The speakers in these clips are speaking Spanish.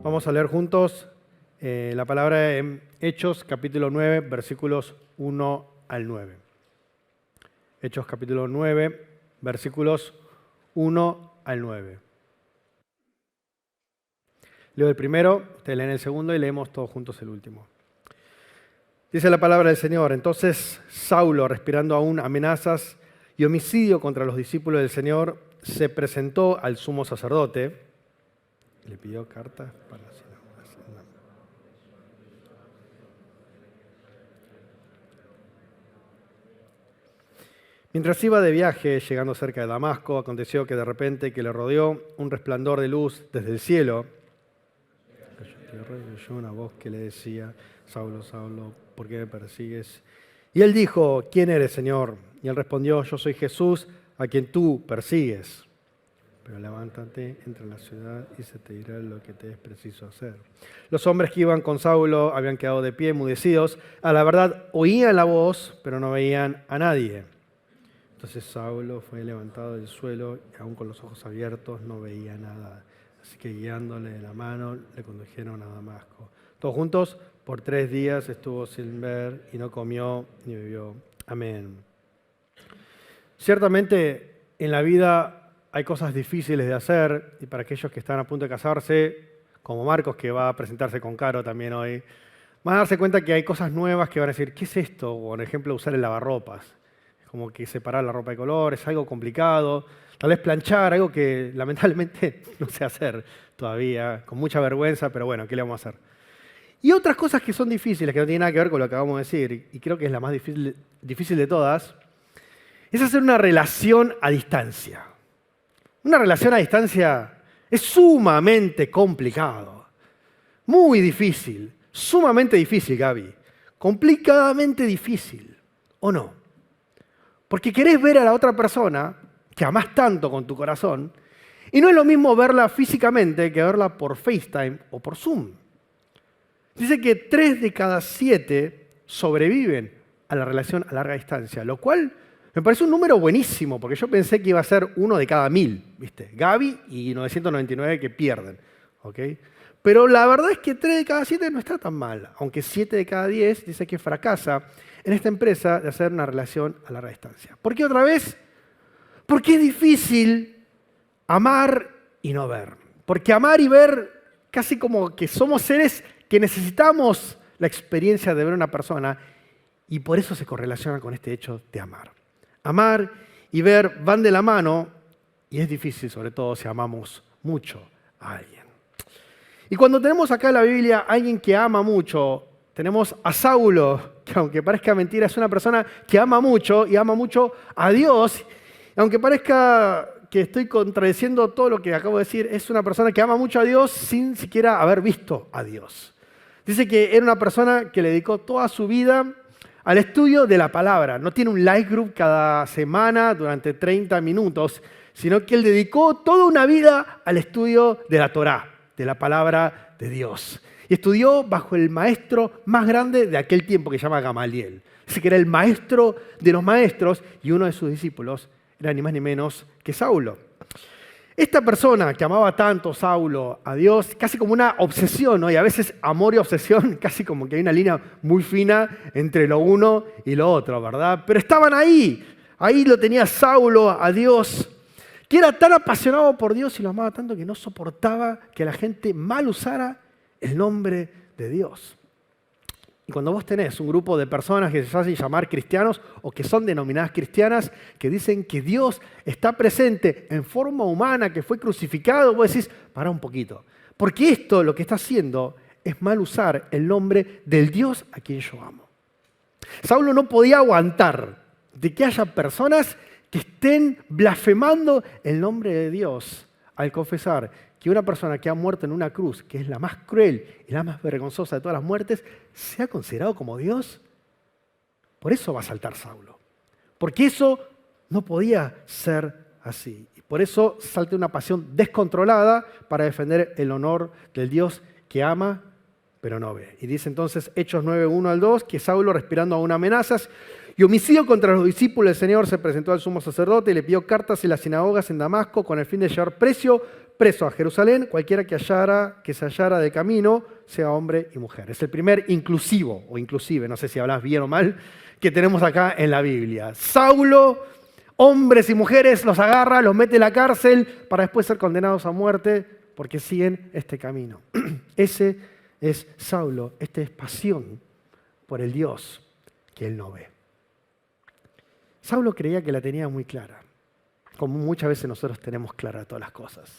Vamos a leer juntos la palabra en Hechos capítulo 9, versículos 1 al 9. Hechos capítulo 9, versículos 1 al 9. Leo el primero, ustedes leen el segundo y leemos todos juntos el último. Dice la palabra del Señor: entonces Saulo, respirando aún amenazas y homicidio contra los discípulos del Señor, se presentó al sumo sacerdote y le pidió cartas para las sinagogas. Mientras iba de viaje, llegando cerca de Damasco, aconteció que de repente que le rodeó un resplandor de luz desde el cielo. Y oyó una voz que le decía: Saulo, Saulo, ¿por qué me persigues? Y él dijo: ¿quién eres, Señor? Y él respondió: yo soy Jesús, a quien tú persigues. Pero levántate, entra en la ciudad y se te dirá lo que te es preciso hacer. Los hombres que iban con Saulo habían quedado de pie, enmudecidos. A la verdad oían la voz, pero no veían a nadie. Entonces Saulo fue levantado del suelo y aún con los ojos abiertos no veía nada. Así que guiándole de la mano le condujeron a Damasco. Todos juntos, por 3 días estuvo sin ver y no comió ni bebió. Amén. Ciertamente en la vida hay cosas difíciles de hacer, y para aquellos que están a punto de casarse, como Marcos, que va a presentarse con Caro también hoy, van a darse cuenta que hay cosas nuevas que van a decir: ¿qué es esto? O, por ejemplo, usar el lavarropas. Es como que separar la ropa de color es algo complicado. Tal vez planchar, algo que lamentablemente no sé hacer todavía, con mucha vergüenza, pero bueno, ¿qué le vamos a hacer? Y otras cosas que son difíciles, que no tienen nada que ver con lo que acabamos de decir, y creo que es la más difícil de todas, es hacer una relación a distancia. Una relación a distancia es sumamente complicado, muy difícil, sumamente difícil, Gaby, complicadamente difícil, ¿o no? Porque querés ver a la otra persona, que amás tanto con tu corazón, y no es lo mismo verla físicamente que verla por FaceTime o por Zoom. Dice que 3 de cada 7 sobreviven a la relación a larga distancia, lo cual me parece un número buenísimo, porque yo pensé que iba a ser 1 de cada 1000, ¿viste? Gaby y 999 que pierden, ¿ok? Pero la verdad es que 3 de cada 7 no está tan mal, aunque 7 de cada 10 dice que fracasa en esta empresa de hacer una relación a larga distancia. ¿Por qué otra vez? Porque es difícil amar y no ver. Porque amar y ver casi como que somos seres que necesitamos la experiencia de ver a una persona, y por eso se correlaciona con este hecho de amar. Amar y ver van de la mano, y es difícil, sobre todo si amamos mucho a alguien. Y cuando tenemos acá en la Biblia a alguien que ama mucho, tenemos a Saulo, que aunque parezca mentira, es una persona que ama mucho y ama mucho a Dios. Aunque parezca que estoy contradiciendo todo lo que acabo de decir, es una persona que ama mucho a Dios sin siquiera haber visto a Dios. Dice que era una persona que le dedicó toda su vida al estudio de la palabra. No tiene un life group cada semana durante 30 minutos, sino que él dedicó toda una vida al estudio de la Torá, de la palabra de Dios. Y estudió bajo el maestro más grande de aquel tiempo, que se llama Gamaliel. Dice que era el maestro de los maestros, y uno de sus discípulos era ni más ni menos que Saulo. Esta persona que amaba tanto, Saulo, a Dios, casi como una obsesión, ¿no? Y a veces amor y obsesión, casi como que hay una línea muy fina entre lo uno y lo otro, ¿verdad? Pero estaban ahí lo tenía Saulo, a Dios, que era tan apasionado por Dios y lo amaba tanto que no soportaba que la gente mal usara el nombre de Dios. Y cuando vos tenés un grupo de personas que se hacen llamar cristianos o que son denominadas cristianas, que dicen que Dios está presente en forma humana, que fue crucificado, vos decís: pará un poquito. Porque esto lo que está haciendo es mal usar el nombre del Dios a quien yo amo. Saulo no podía aguantar de que haya personas que estén blasfemando el nombre de Dios al confesar que una persona que ha muerto en una cruz, que es la más cruel y la más vergonzosa de todas las muertes, sea considerado como Dios. Por eso va a saltar Saulo. Porque eso no podía ser así. Y por eso salta una pasión descontrolada para defender el honor del Dios que ama, pero no ve. Y dice entonces Hechos 9, 1 al 2, que Saulo, respirando aún amenazas y homicidio contra los discípulos del Señor, se presentó al sumo sacerdote y le pidió cartas en las sinagogas en Damasco con el fin de llevar precio preso a Jerusalén cualquiera que se hallara de camino, sea hombre y mujer. Es el primer inclusivo o inclusive, no sé si hablas bien o mal, que tenemos acá en la Biblia. Saulo, hombres y mujeres, los agarra, los mete en la cárcel para después ser condenados a muerte porque siguen este camino. Ese es Saulo, esta es pasión por el Dios que él no ve. Saulo creía que la tenía muy clara, como muchas veces nosotros tenemos claras todas las cosas.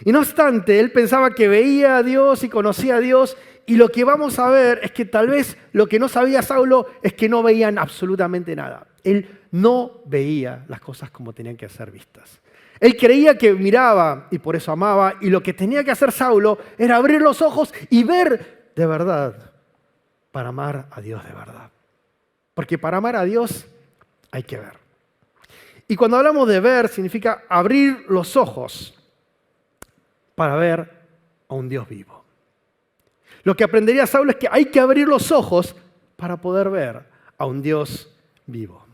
Y no obstante, él pensaba que veía a Dios y conocía a Dios, y lo que vamos a ver es que tal vez lo que no sabía Saulo es que no veían absolutamente nada. Él no veía las cosas como tenían que ser vistas. Él creía que miraba y por eso amaba, y lo que tenía que hacer Saulo era abrir los ojos y ver de verdad para amar a Dios de verdad. Porque para amar a Dios hay que ver. Y cuando hablamos de ver, significa abrir los ojos para ver a un Dios vivo. Lo que aprendería Saulo es que hay que abrir los ojos para poder ver a un Dios vivo.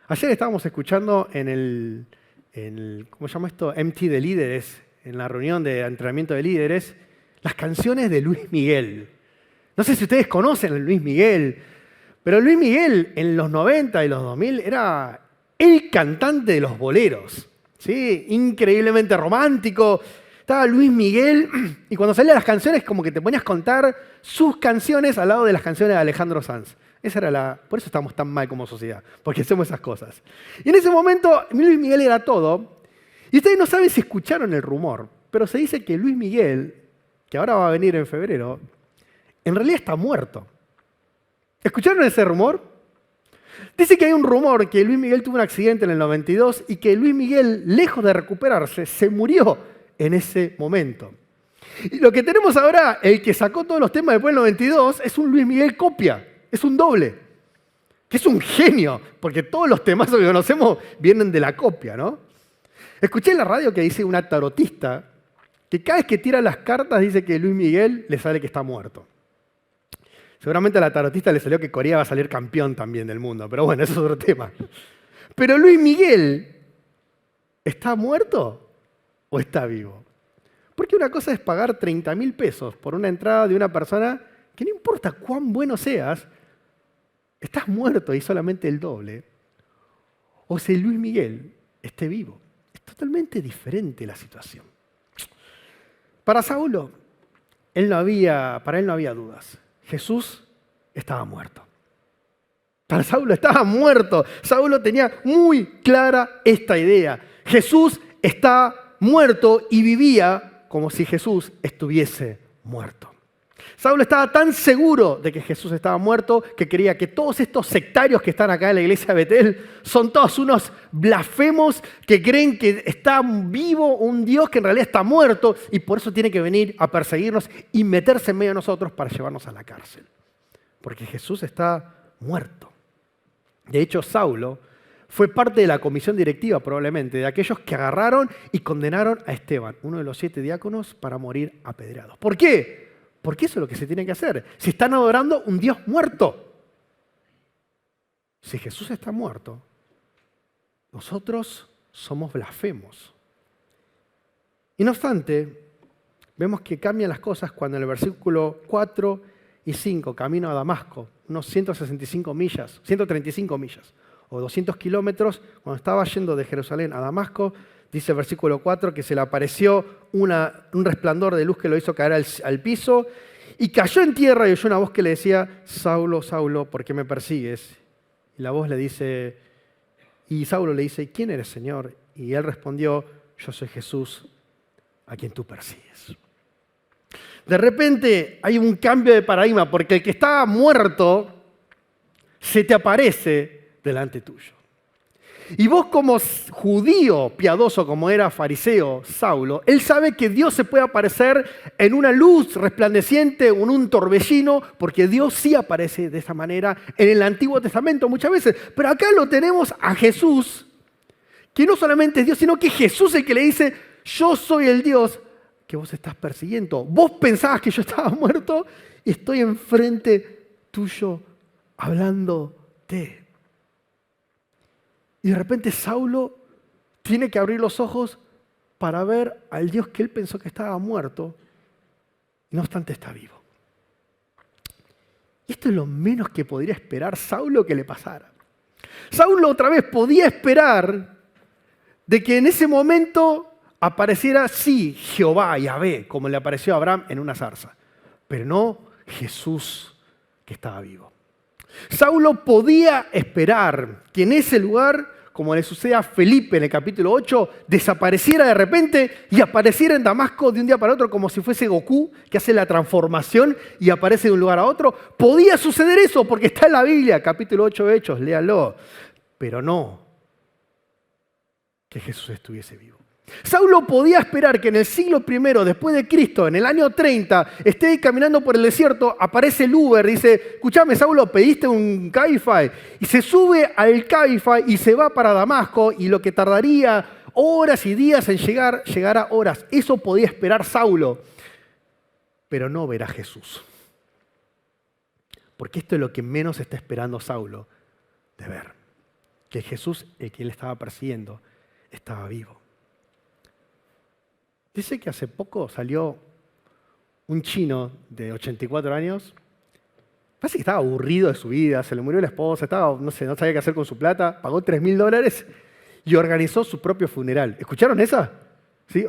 Ayer estábamos escuchando en el ¿cómo se llama esto? MT de líderes, en la reunión de entrenamiento de líderes, las canciones de Luis Miguel. No sé si ustedes conocen a Luis Miguel, pero Luis Miguel en los 90 y los 2000 era el cantante de los boleros, ¿sí? Increíblemente romántico. Estaba Luis Miguel y cuando salían las canciones como que te ponías a contar sus canciones al lado de las canciones de Alejandro Sanz. Por eso estamos tan mal como sociedad, porque hacemos esas cosas. Y en ese momento Luis Miguel era todo. Y ustedes no saben si escucharon el rumor, pero se dice que Luis Miguel, que ahora va a venir en febrero, en realidad está muerto. ¿Escucharon ese rumor? Dice que hay un rumor que Luis Miguel tuvo un accidente en el 92 y que Luis Miguel, lejos de recuperarse, se murió en ese momento. Y lo que tenemos ahora, el que sacó todos los temas después del 92, es un Luis Miguel copia, es un doble, que es un genio, porque todos los temas que conocemos vienen de la copia, ¿no? Escuché en la radio que dice una tarotista que cada vez que tira las cartas dice que Luis Miguel le sale que está muerto. Seguramente a la tarotista le salió que Corea va a salir campeón también del mundo, pero bueno, eso es otro tema. Pero Luis Miguel, ¿está muerto o está vivo? Porque una cosa es pagar 30.000 pesos por una entrada de una persona que no importa cuán bueno seas, estás muerto y solamente el doble. O si Luis Miguel esté vivo. Es totalmente diferente la situación. Para Saulo, para él no había dudas. Jesús estaba muerto. Para Saulo estaba muerto. Saulo tenía muy clara esta idea. Jesús está muerto y vivía como si Jesús estuviese muerto. Saulo estaba tan seguro de que Jesús estaba muerto que creía que todos estos sectarios que están acá en la iglesia de Betel son todos unos blasfemos que creen que está vivo un Dios que en realidad está muerto y por eso tiene que venir a perseguirnos y meterse en medio de nosotros para llevarnos a la cárcel. Porque Jesús está muerto. De hecho, Saulo fue parte de la comisión directiva probablemente de aquellos que agarraron y condenaron a Esteban, uno de los 7 diáconos, para morir apedreados. ¿Por qué? Porque eso es lo que se tiene que hacer. Si están adorando un Dios muerto. Si Jesús está muerto, nosotros somos blasfemos. Y no obstante, vemos que cambian las cosas cuando en el versículo 4 y 5, camino a Damasco, unos 135 millas, 135 millas o 200 kilómetros, cuando estaba yendo de Jerusalén a Damasco, dice el versículo 4 que se le apareció un resplandor de luz que lo hizo caer al piso y cayó en tierra y oyó una voz que le decía, Saulo, Saulo, ¿por qué me persigues? Y la voz le dice, y Saulo le dice, ¿quién eres, Señor? Y él respondió, yo soy Jesús, a quien tú persigues. De repente hay un cambio de paradigma porque el que estaba muerto se te aparece delante tuyo. Y vos como judío piadoso, como era fariseo Saulo, él sabe que Dios se puede aparecer en una luz resplandeciente o en un torbellino, porque Dios sí aparece de esa manera en el Antiguo Testamento muchas veces. Pero acá lo tenemos a Jesús, que no solamente es Dios, sino que Jesús es el que le dice, yo soy el Dios que vos estás persiguiendo. Vos pensabas que yo estaba muerto y estoy enfrente tuyo hablándote. Y de repente Saulo tiene que abrir los ojos para ver al Dios que él pensó que estaba muerto, y no obstante está vivo. Y esto es lo menos que podría esperar Saulo que le pasara. Saulo otra vez podía esperar de que en ese momento apareciera, sí, Jehová, Yahvé, como le apareció a Abraham en una zarza, pero no Jesús que estaba vivo. Saulo podía esperar que en ese lugar, como le sucede a Felipe en el capítulo 8, desapareciera de repente y apareciera en Damasco de un día para otro como si fuese Goku, que hace la transformación y aparece de un lugar a otro. Podía suceder eso porque está en la Biblia, capítulo 8 de Hechos, léalo. Pero no que Jesús estuviese vivo. Saulo podía esperar que en el siglo I después de Cristo, en el año 30, esté caminando por el desierto, aparece el Uber, dice, escúchame Saulo, pediste un Cabify, y se sube al Cabify y se va para Damasco, y lo que tardaría horas y días en llegar, llegará horas. Eso podía esperar Saulo, pero no ver a Jesús. Porque esto es lo que menos está esperando Saulo de ver, que Jesús, el que él estaba persiguiendo, estaba vivo. Dice que hace poco salió un chino de 84 años. Parece que estaba aburrido de su vida, se le murió la esposa, no sabía qué hacer con su plata, pagó $3.000 y organizó su propio funeral. ¿Escucharon esa? ¿Sí?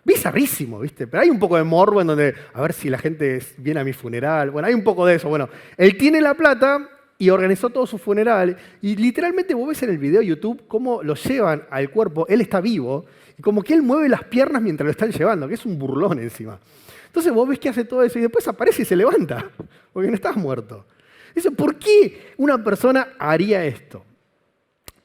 Bizarrísimo, ¿viste? Pero hay un poco de morbo en donde, a ver si la gente viene a mi funeral. Bueno, hay un poco de eso. Bueno, él tiene la plata y organizó todo su funeral. Y literalmente vos ves en el video de YouTube cómo lo llevan al cuerpo. Él está vivo. Y como que él mueve las piernas mientras lo están llevando, que es un burlón encima. Entonces vos ves que hace todo eso y después aparece y se levanta, porque no estás muerto. Dice, ¿por qué una persona haría esto?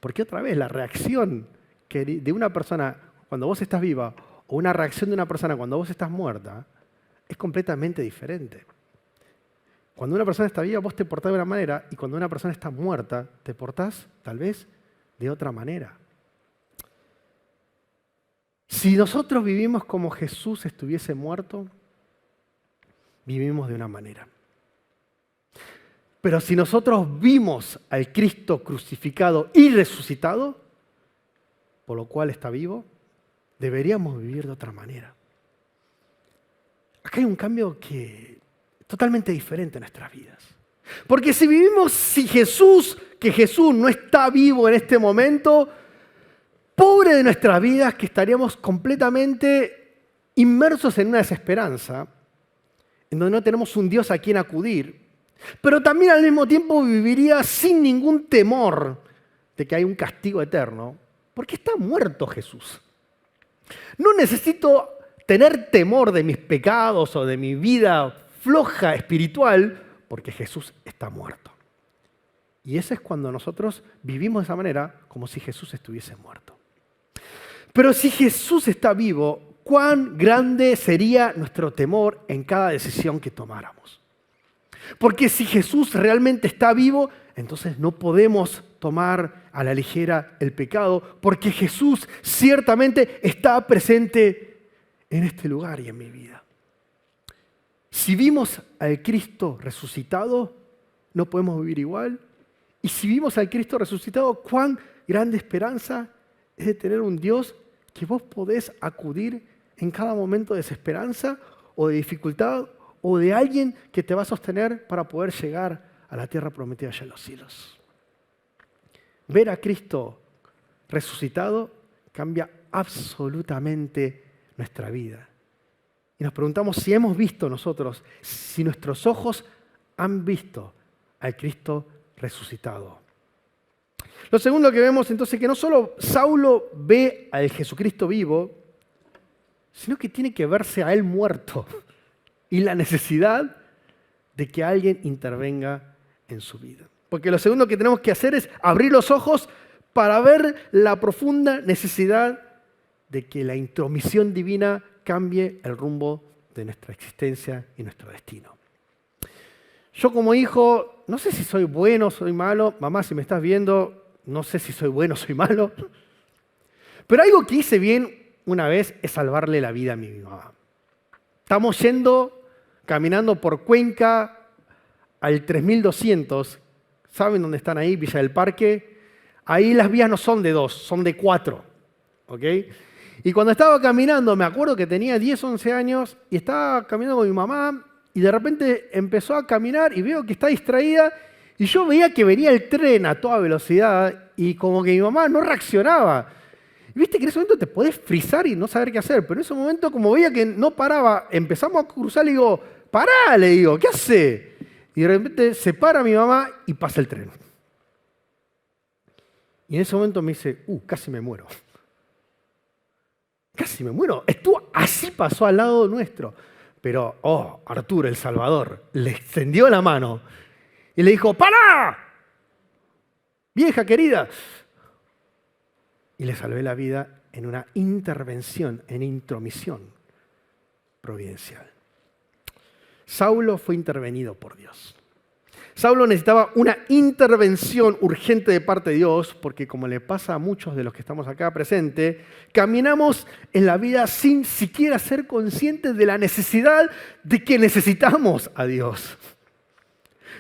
Porque otra vez la reacción de una persona cuando vos estás viva o una reacción de una persona cuando vos estás muerta es completamente diferente. Cuando una persona está viva vos te portás de una manera y cuando una persona está muerta te portás tal vez de otra manera. Si nosotros vivimos como Jesús estuviese muerto, vivimos de una manera. Pero si nosotros vimos al Cristo crucificado y resucitado, por lo cual está vivo, deberíamos vivir de otra manera. Acá hay un cambio totalmente diferente en nuestras vidas. Porque si vivimos que Jesús no está vivo en este momento, pobre de nuestras vidas que estaríamos completamente inmersos en una desesperanza, en donde no tenemos un Dios a quien acudir, pero también al mismo tiempo viviría sin ningún temor de que hay un castigo eterno, porque está muerto Jesús. No necesito tener temor de mis pecados o de mi vida floja espiritual, porque Jesús está muerto. Y eso es cuando nosotros vivimos de esa manera, como si Jesús estuviese muerto. Pero si Jesús está vivo, ¿cuán grande sería nuestro temor en cada decisión que tomáramos? Porque si Jesús realmente está vivo, entonces no podemos tomar a la ligera el pecado, porque Jesús ciertamente está presente en este lugar y en mi vida. Si vimos al Cristo resucitado, no podemos vivir igual. Y si vimos al Cristo resucitado, cuán grande esperanza es de tener un Dios que vos podés acudir en cada momento de desesperanza o de dificultad o de alguien que te va a sostener para poder llegar a la tierra prometida allá en los cielos. Ver a Cristo resucitado cambia absolutamente nuestra vida. Y nos preguntamos si hemos visto nosotros, si nuestros ojos han visto al Cristo resucitado. Lo segundo que vemos entonces es que no solo Saulo ve al Jesucristo vivo, sino que tiene que verse a él muerto y la necesidad de que alguien intervenga en su vida. Porque lo segundo que tenemos que hacer es abrir los ojos para ver la profunda necesidad de que la intromisión divina cambie el rumbo de nuestra existencia y nuestro destino. Yo como hijo, no sé si soy bueno o soy malo. Mamá, si me estás viendo, no sé si soy bueno o soy malo. Pero algo que hice bien una vez es salvarle la vida a mi mamá. Estamos caminando por Cuenca al 3200. ¿Saben dónde están ahí? Villa del Parque. Ahí las vías no son de 2, son de 4. ¿Ok? Y cuando estaba caminando, me acuerdo que tenía 10, 11 años, y estaba caminando con mi mamá, y de repente empezó a caminar y veo que está distraída, y yo veía que venía el tren a toda velocidad, y como que mi mamá no reaccionaba. Y viste que en ese momento te podés frizar y no saber qué hacer, pero en ese momento, como veía que no paraba, empezamos a cruzar, le digo, pará, le digo, ¿qué hace? Y de repente se para mi mamá y pasa el tren. Y en ese momento me dice, casi me muero. Casi me muero. Estuvo así, pasó al lado nuestro. Pero, Arturo, el Salvador, le extendió la mano y le dijo, ¡pará! Vieja querida. Y le salvé la vida en una intervención, en intromisión providencial. Saulo fue intervenido por Dios. Saulo necesitaba una intervención urgente de parte de Dios, porque como le pasa a muchos de los que estamos acá presentes, caminamos en la vida sin siquiera ser conscientes de la necesidad de que necesitamos a Dios.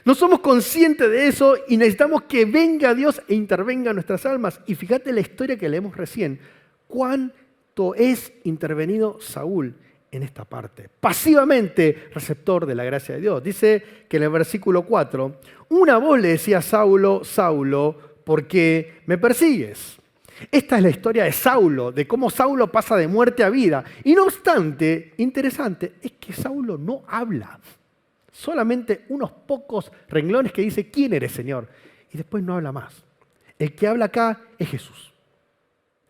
No somos conscientes de eso y necesitamos que venga Dios e intervenga en nuestras almas. Y fíjate la historia que leemos recién. ¿Cuánto es intervenido Saúl en esta parte? Pasivamente receptor de la gracia de Dios. Dice que en el versículo 4, una voz le decía a Saulo, Saulo, ¿por qué me persigues? Esta es la historia de Saulo, de cómo Saulo pasa de muerte a vida. Y no obstante, interesante, es que Saulo no habla. Solamente unos pocos renglones que dice, ¿quién eres, Señor? Y después no habla más. El que habla acá es Jesús.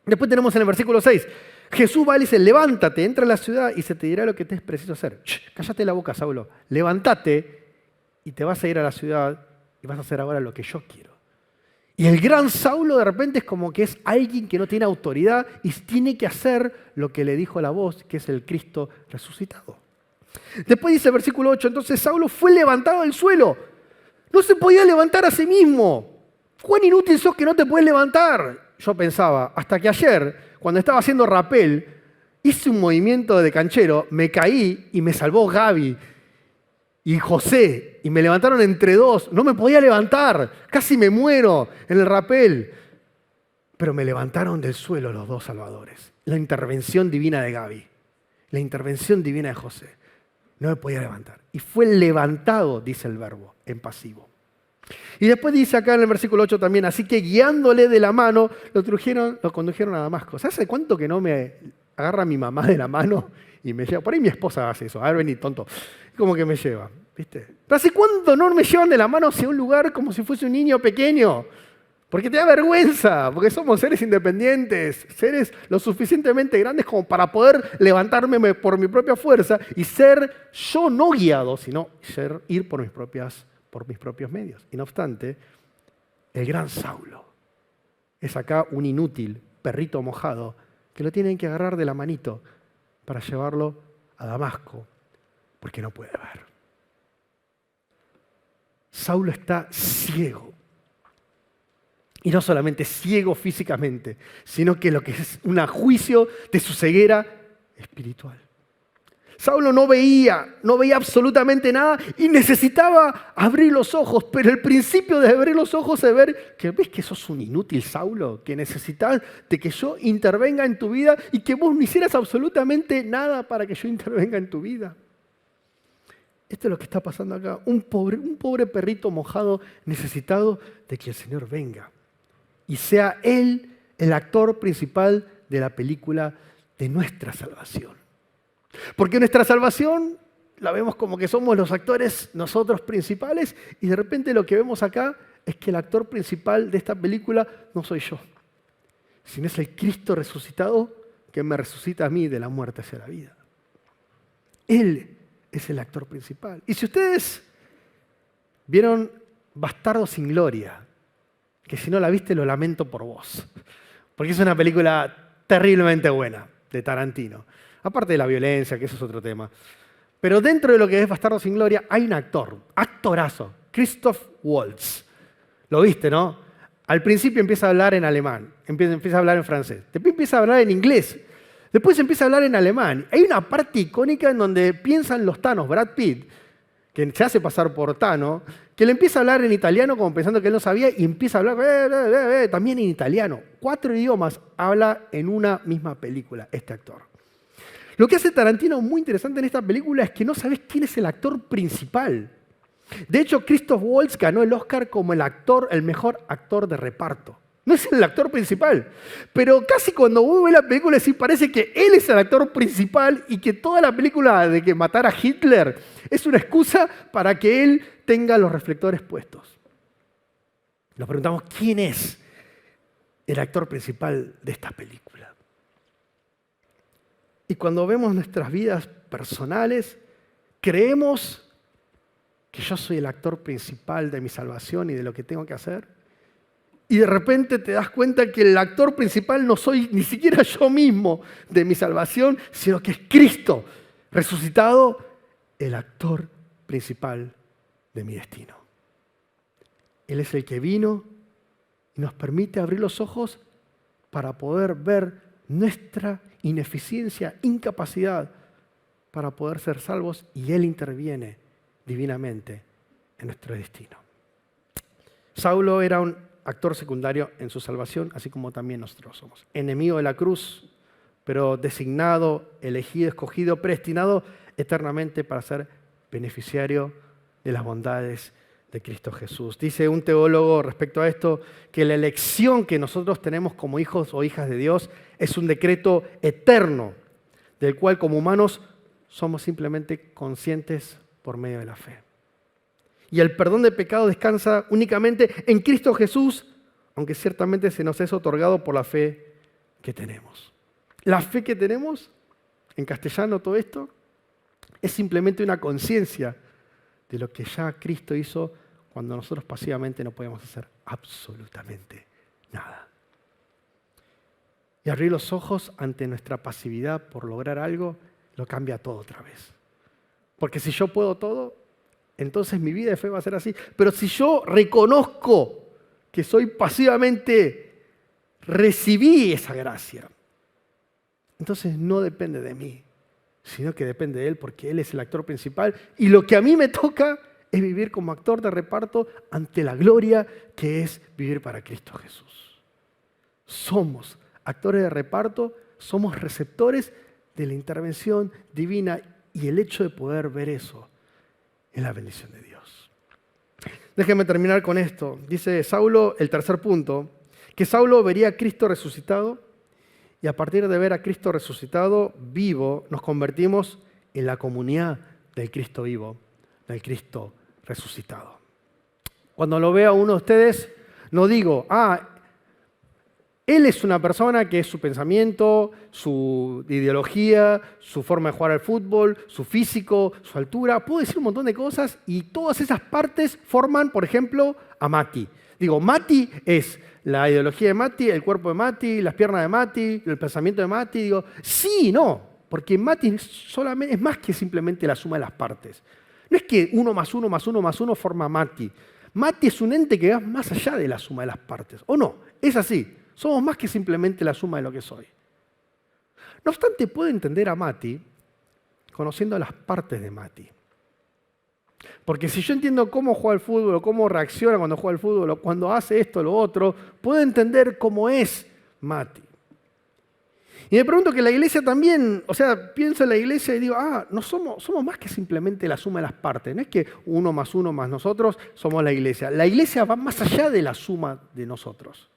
Después tenemos en el versículo 6, Jesús va y dice, levántate, entra a la ciudad y se te dirá lo que te es preciso hacer. Cállate la boca, Saulo. Levántate y te vas a ir a la ciudad y vas a hacer ahora lo que yo quiero. Y el gran Saulo de repente es como que es alguien que no tiene autoridad y tiene que hacer lo que le dijo la voz, que es el Cristo resucitado. Después dice el versículo 8, entonces Saulo fue levantado del suelo. No se podía levantar a sí mismo. ¿Cuán inútil sos que no te puedes levantar? Yo pensaba, hasta que ayer, cuando estaba haciendo rapel, hice un movimiento de canchero, me caí y me salvó Gaby y José, y me levantaron entre dos. No me podía levantar, casi me muero en el rapel. Pero me levantaron del suelo los dos salvadores. La intervención divina de Gaby, la intervención divina de José. No me podía levantar. Y fue levantado, dice el verbo, en pasivo. Y después dice acá en el versículo 8 también, así que guiándole de la mano, lo condujeron a Damasco. ¿Sabes hace cuánto que no me agarra mi mamá de la mano y me lleva? Por ahí mi esposa hace eso. A ver, vení, tonto. Como que me lleva, ¿viste? Pero ¿hace cuánto no me llevan de la mano hacia un lugar como si fuese un niño pequeño? Porque te da vergüenza, porque somos seres independientes, seres lo suficientemente grandes como para poder levantarme por mi propia fuerza y ser yo no guiado, sino ir por mis propios medios. Y no obstante, el gran Saulo es acá un inútil perrito mojado que lo tienen que agarrar de la manito para llevarlo a Damasco, porque no puede ver. Saulo está ciego. Y no solamente ciego físicamente, sino que lo que es un juicio de su ceguera espiritual. Saulo no veía absolutamente nada y necesitaba abrir los ojos, pero el principio de abrir los ojos es ver que ves que sos un inútil, Saulo, que necesitas de que yo intervenga en tu vida y que vos no hicieras absolutamente nada para que yo intervenga en tu vida. Esto es lo que está pasando acá, un pobre perrito mojado necesitado de que el Señor venga y sea Él el actor principal de la película de nuestra salvación. Porque nuestra salvación la vemos como que somos los actores nosotros principales y de repente lo que vemos acá es que el actor principal de esta película no soy yo, sino es el Cristo resucitado que me resucita a mí de la muerte hacia la vida. Él es el actor principal. Y si ustedes vieron Bastardos sin Gloria, que si no la viste lo lamento por vos, porque es una película terriblemente buena de Tarantino. Aparte de la violencia, que eso es otro tema. Pero dentro de lo que es Bastardos sin Gloria hay un actorazo, Christoph Waltz. Lo viste, ¿no? Al principio empieza a hablar en alemán, empieza a hablar en francés, después empieza a hablar en inglés, después empieza a hablar en alemán. Hay una parte icónica en donde piensan los Thanos, Brad Pitt, que se hace pasar por Tano, que le empieza a hablar en italiano como pensando que él no sabía y empieza a hablar también en italiano. 4 idiomas habla en una misma película este actor. Lo que hace Tarantino muy interesante en esta película es que no sabes quién es el actor principal. De hecho, Christoph Waltz ganó el Oscar como el mejor actor de reparto. No es el actor principal, pero casi cuando uno ve la película sí parece que él es el actor principal y que toda la película de que matar a Hitler es una excusa para que él tenga los reflectores puestos. Nos preguntamos, ¿quién es el actor principal de esta película? Y cuando vemos nuestras vidas personales, creemos que yo soy el actor principal de mi salvación y de lo que tengo que hacer. Y de repente te das cuenta que el actor principal no soy ni siquiera yo mismo de mi salvación, sino que es Cristo resucitado, el actor principal de mi destino. Él es el que vino y nos permite abrir los ojos para poder ver nuestra ineficiencia, incapacidad para poder ser salvos, y Él interviene divinamente en nuestro destino. Saulo era un actor secundario en su salvación, así como también nosotros somos. Enemigo de la cruz, pero designado, elegido, escogido, predestinado eternamente para ser beneficiario de las bondades de Cristo Jesús. Dice un teólogo respecto a esto que la elección que nosotros tenemos como hijos o hijas de Dios es un decreto eterno, del cual como humanos somos simplemente conscientes por medio de la fe. Y el perdón de pecado descansa únicamente en Cristo Jesús, aunque ciertamente se nos es otorgado por la fe que tenemos. La fe que tenemos, en castellano todo esto, es simplemente una conciencia de lo que ya Cristo hizo cuando nosotros pasivamente no podemos hacer absolutamente nada. Y abrir los ojos ante nuestra pasividad por lograr algo, lo cambia todo otra vez. Porque si yo puedo todo, entonces mi vida de fe va a ser así. Pero si yo reconozco que soy pasivamente, recibí esa gracia, entonces no depende de mí, sino que depende de Él, porque Él es el actor principal. Y lo que a mí me toca es vivir como actor de reparto ante la gloria que es vivir para Cristo Jesús. Somos actores de reparto, somos receptores de la intervención divina, y el hecho de poder ver eso es la bendición de Dios. Déjenme terminar con esto. Dice Saulo, el tercer punto, que Saulo vería a Cristo resucitado, y a partir de ver a Cristo resucitado vivo, nos convertimos en la comunidad del Cristo vivo, del Cristo resucitado. Cuando lo veo a uno de ustedes, no digo, él es una persona que es su pensamiento, su ideología, su forma de jugar al fútbol, su físico, su altura. Puedo decir un montón de cosas y todas esas partes forman, por ejemplo, a Mati. Digo, Mati es la ideología de Mati, el cuerpo de Mati, las piernas de Mati, el pensamiento de Mati. Digo, sí y no, porque Mati es más que simplemente la suma de las partes. No es que 1 más 1 más 1 más 1 forma Mati. Mati es un ente que va más allá de la suma de las partes. ¿O no? Es así. Somos más que simplemente la suma de lo que soy. No obstante, puedo entender a Mati conociendo las partes de Mati. Porque si yo entiendo cómo juega al fútbol, o cómo reacciona cuando juega al fútbol, o cuando hace esto o lo otro, puedo entender cómo es Mati. Y me pregunto que la iglesia también, pienso en la iglesia y digo, no somos más que simplemente la suma de las partes. No es que 1 más 1 más nosotros somos la iglesia. La iglesia va más allá de la suma de nosotros.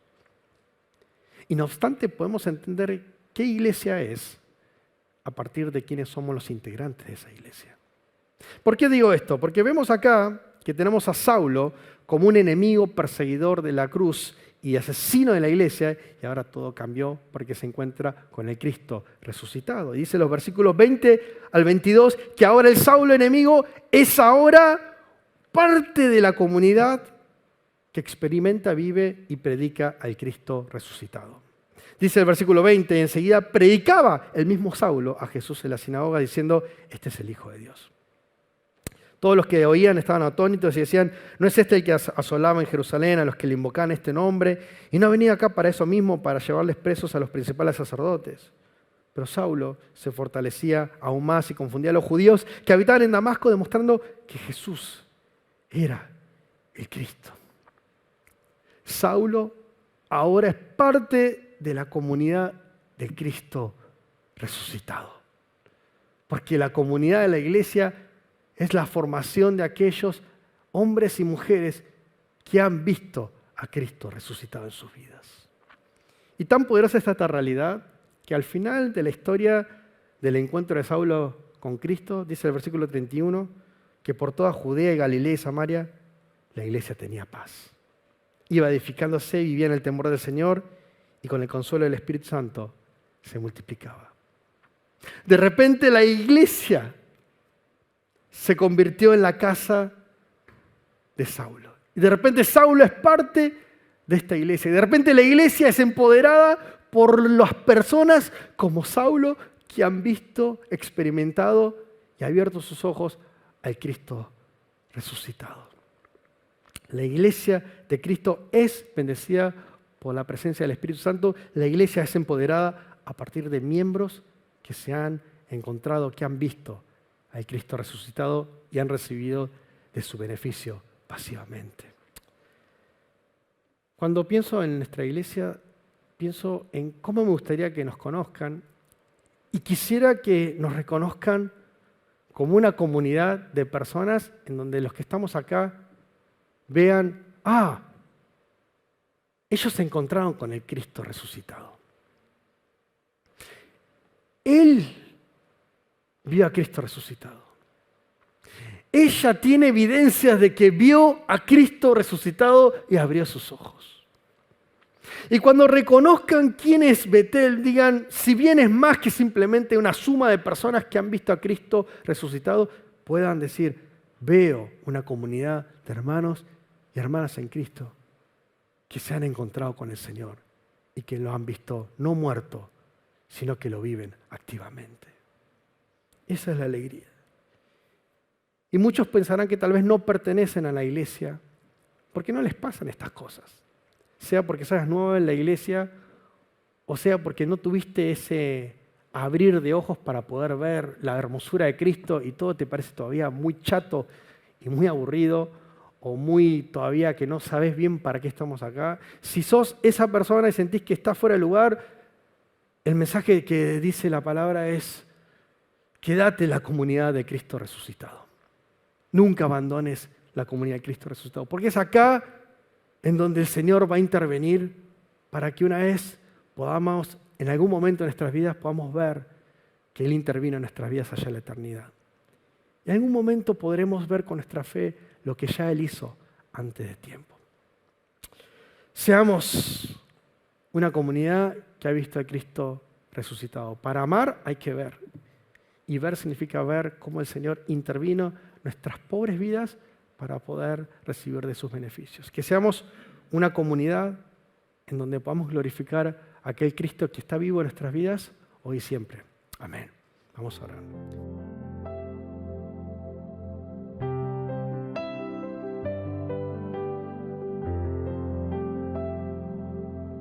Y no obstante, podemos entender qué iglesia es a partir de quiénes somos los integrantes de esa iglesia. ¿Por qué digo esto? Porque vemos acá que tenemos a Saulo como un enemigo perseguidor de la cruz y asesino de la iglesia, y ahora todo cambió porque se encuentra con el Cristo resucitado. Y dice los versículos 20 al 22 que ahora el Saulo enemigo es ahora parte de la comunidad que experimenta, vive y predica al Cristo resucitado. Dice el versículo 20, y enseguida predicaba el mismo Saulo a Jesús en la sinagoga diciendo, este es el Hijo de Dios. Todos los que oían estaban atónitos y decían, ¿no es este el que asolaba en Jerusalén a los que le invocaban este nombre? Y no ha venido acá para eso mismo, para llevarles presos a los principales sacerdotes. Pero Saulo se fortalecía aún más y confundía a los judíos que habitaban en Damasco, demostrando que Jesús era el Cristo. Saulo ahora es parte de la comunidad de Cristo resucitado. Porque la comunidad de la iglesia es la formación de aquellos hombres y mujeres que han visto a Cristo resucitado en sus vidas. Y tan poderosa es esta realidad que al final de la historia del encuentro de Saulo con Cristo, dice el versículo 31, que por toda Judea y Galilea y Samaria la iglesia tenía paz. Iba edificándose, vivía en el temor del Señor y con el consuelo del Espíritu Santo se multiplicaba. De repente la iglesia se convirtió en la casa de Saulo. Y de repente Saulo es parte de esta iglesia. Y de repente la iglesia es empoderada por las personas como Saulo que han visto, experimentado y abierto sus ojos al Cristo resucitado. La iglesia de Cristo es bendecida por la presencia del Espíritu Santo. La iglesia es empoderada a partir de miembros que se han encontrado, que han visto al Cristo resucitado y han recibido de su beneficio pasivamente. Cuando pienso en nuestra iglesia, pienso en cómo me gustaría que nos conozcan y quisiera que nos reconozcan como una comunidad de personas en donde los que estamos acá vean, ellos se encontraron con el Cristo resucitado. Él vio a Cristo resucitado. Ella tiene evidencias de que vio a Cristo resucitado y abrió sus ojos. Y cuando reconozcan quién es Betel, digan, si bien es más que simplemente una suma de personas que han visto a Cristo resucitado, puedan decir, veo una comunidad de hermanos y hermanas en Cristo que se han encontrado con el Señor y que lo han visto no muerto, sino que lo viven activamente. Esa es la alegría. Y muchos pensarán que tal vez no pertenecen a la iglesia porque no les pasan estas cosas. Sea porque seas nuevo en la iglesia o sea porque no tuviste ese abrir de ojos para poder ver la hermosura de Cristo y todo te parece todavía muy chato y muy aburrido o muy todavía que no sabes bien para qué estamos acá. Si sos esa persona y sentís que estás fuera de lugar, el mensaje que dice la palabra es: quédate en la comunidad de Cristo resucitado. Nunca abandones la comunidad de Cristo resucitado, porque es acá en donde el Señor va a intervenir para que una vez podamos, en algún momento de nuestras vidas, podamos ver que Él intervino en nuestras vidas allá en la eternidad. Y en algún momento podremos ver con nuestra fe lo que ya Él hizo antes de tiempo. Seamos una comunidad que ha visto a Cristo resucitado. Para amar hay que ver. Y ver significa ver cómo el Señor intervino en nuestras pobres vidas para poder recibir de sus beneficios. Que seamos una comunidad en donde podamos glorificar a aquel Cristo que está vivo en nuestras vidas hoy y siempre. Amén. Vamos a orar.